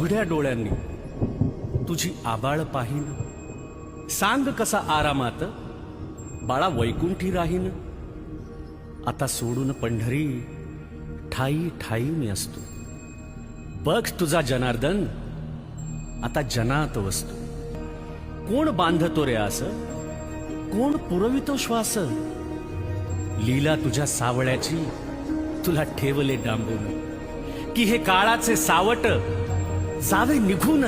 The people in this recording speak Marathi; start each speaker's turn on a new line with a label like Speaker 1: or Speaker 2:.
Speaker 1: उघड्या डोळ्यांनी तुझी आबाळ पाहीन. सांग कसा आरामात बाळा वैकुंठी राहीन. आता सोडून पंढरी ठाई ठाई मी असतो. बघ तुझा जनार्दन आता जनात वसतो. कोण बांधतो रे आस, कोण पुरवितो श्वास. लीला तुझ्या सावळ्याची तुला ठेवले डांबून, की हे काळाचे सावट जावे निघून.